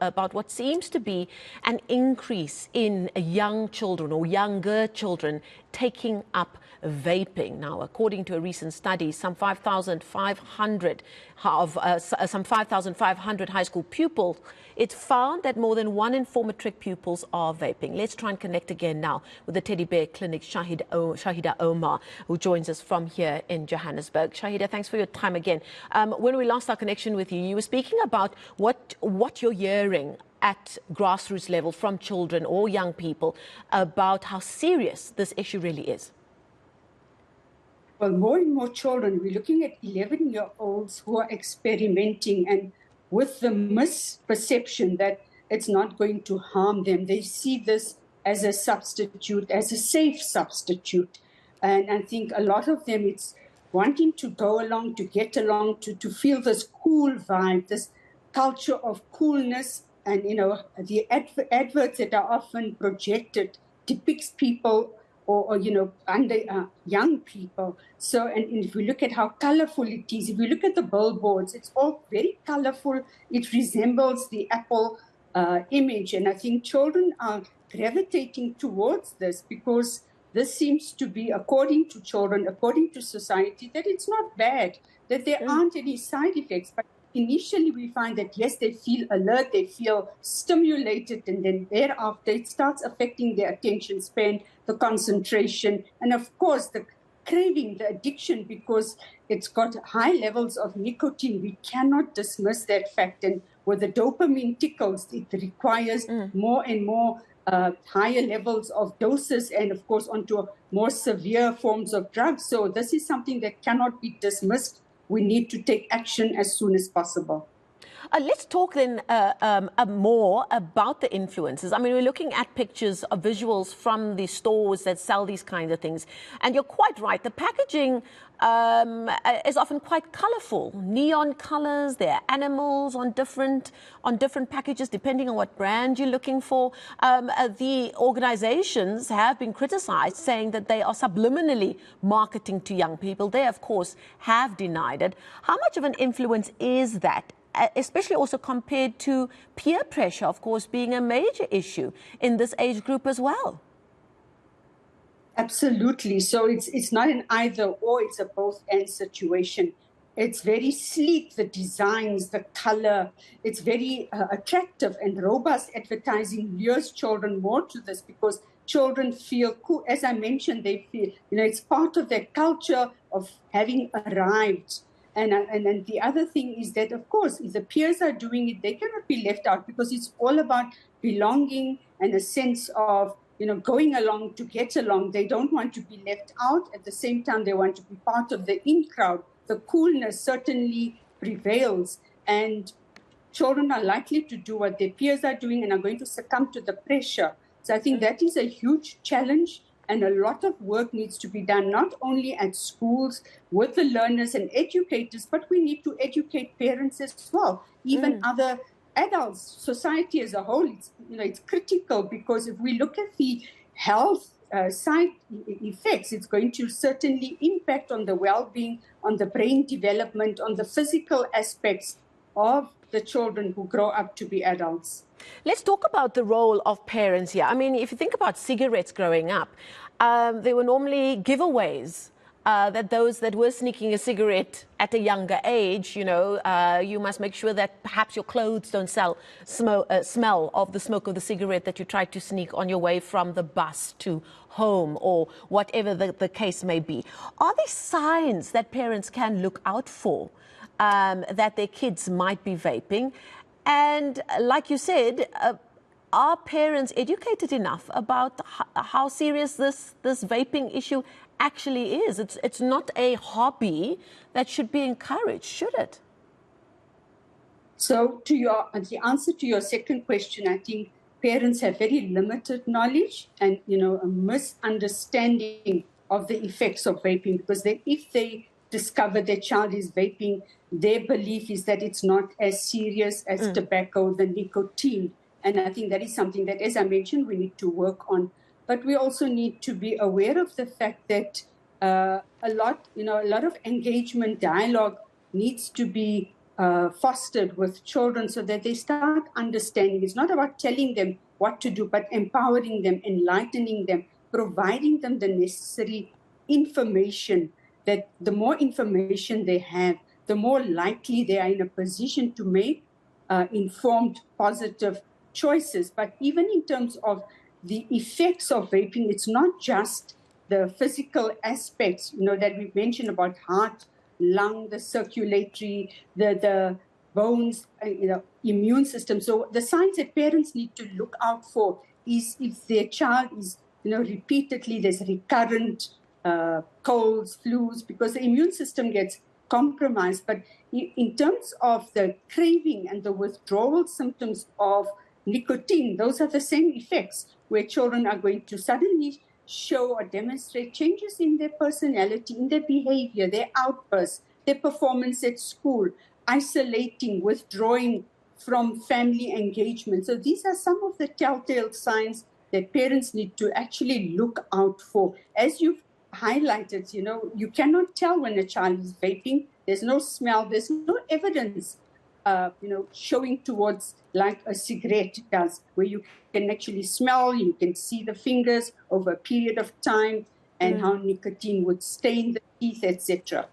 about what seems to be an increase in young children or younger children taking up vaping. Now, according to a recent study, some 5,500 high school pupils, it found that more than 1 in 4 matric pupils are vaping. Let's try and connect again now with the Teddy Bear Clinic, Shaheda Omar, who joins us from here in Johannesburg. Shaheda, thanks for your time again. When we lost our connection with you, you were speaking about what you're hearing at grassroots level from children or young people about how serious this issue really is. Well, more and more children, we're looking at 11-year-olds who are experimenting, and with the misperception that it's not going to harm them. They see this as a substitute, as a safe substitute. And I think a lot of them, it's wanting to go along, to get along, to feel this cool vibe, this culture of coolness. And, you know, the adverts that are often projected depicts people or under young people. So, and if we look at how colorful it is, if we look at the billboards, it's all very colorful. It resembles the Apple image. And I think children are gravitating towards this because this seems to be, according to children, according to society, that it's not bad, that there aren't any side effects. But initially we find that, yes, they feel alert, they feel stimulated, and then thereafter it starts affecting their attention span, the concentration, and of course the craving, the addiction, because it's got high levels of nicotine. We cannot dismiss that fact. And with the dopamine tickles, it requires more and more higher levels of doses, and of course onto more severe forms of drugs. So this is something that cannot be dismissed. We need to take action as soon as possible. Let's talk then more about the influences. I mean, we're looking at pictures of visuals from the stores that sell these kinds of things. And you're quite right. The packaging is often quite colorful. Neon colors, there are animals on different packages, depending on what brand you're looking for. The organizations have been criticized, saying that they are subliminally marketing to young people. They, of course, have denied it. How much of an influence is that? Especially also compared to peer pressure, of course, being a major issue in this age group as well. Absolutely. So it's not an either or, it's a both and situation. It's very sleek, the designs, the color. It's very attractive, and robust advertising lures children more to this because children feel cool. As I mentioned, they feel, it's part of their culture of having arrived. And then the other thing is that, of course, if the peers are doing it, they cannot be left out because it's all about belonging and a sense of, going along to get along. They don't want to be left out. At the same time, they want to be part of the in crowd. The coolness certainly prevails. And children are likely to do what their peers are doing and are going to succumb to the pressure. So I think that is a huge challenge. And a lot of work needs to be done, not only at schools with the learners and educators, but we need to educate parents as well, even other adults, society as a whole. It's critical because if we look at the health side effects, it's going to certainly impact on the well-being, on the brain development, on the physical aspects of the children who grow up to be adults. Let's talk about the role of parents here. I mean, if you think about cigarettes growing up, there were normally giveaways that those that were sneaking a cigarette at a younger age, you must make sure that perhaps your clothes don't smell of the smoke of the cigarette that you tried to sneak on your way from the bus to home or whatever the case may be. Are there signs that parents can look out for that their kids might be vaping? And like you said, are parents educated enough about how serious this vaping issue actually is? It's not a hobby that should be encouraged, should it? So the answer to your second question, I think parents have very limited knowledge and, a misunderstanding of the effects of vaping, because if they discover their child is vaping, their belief is that it's not as serious as tobacco, the nicotine. And I think that is something that, as I mentioned, we need to work on. But we also need to be aware of the fact that a lot of engagement, dialogue needs to be fostered with children so that they start understanding. It's not about telling them what to do, but empowering them, enlightening them, providing them the necessary information, that the more information they have, the more likely they are in a position to make informed, positive choices. But even in terms of the effects of vaping, it's not just the physical aspects, that we've mentioned about heart, lung, the circulatory, the bones, immune system. So the signs that parents need to look out for is if their child is, repeatedly, there's recurrent colds, flus, because the immune system gets compromised. But in terms of the craving and the withdrawal symptoms of nicotine, those are the same effects, where children are going to suddenly show or demonstrate changes in their personality, in their behavior, their outbursts, their performance at school, isolating, withdrawing from family engagement. So these are some of the telltale signs that parents need to actually look out for. As you've highlighted, you cannot tell when a child is vaping. There's no smell, there's no evidence showing towards like a cigarette does, where you can actually smell, you can see the fingers over a period of time, and how nicotine would stain the teeth, etc.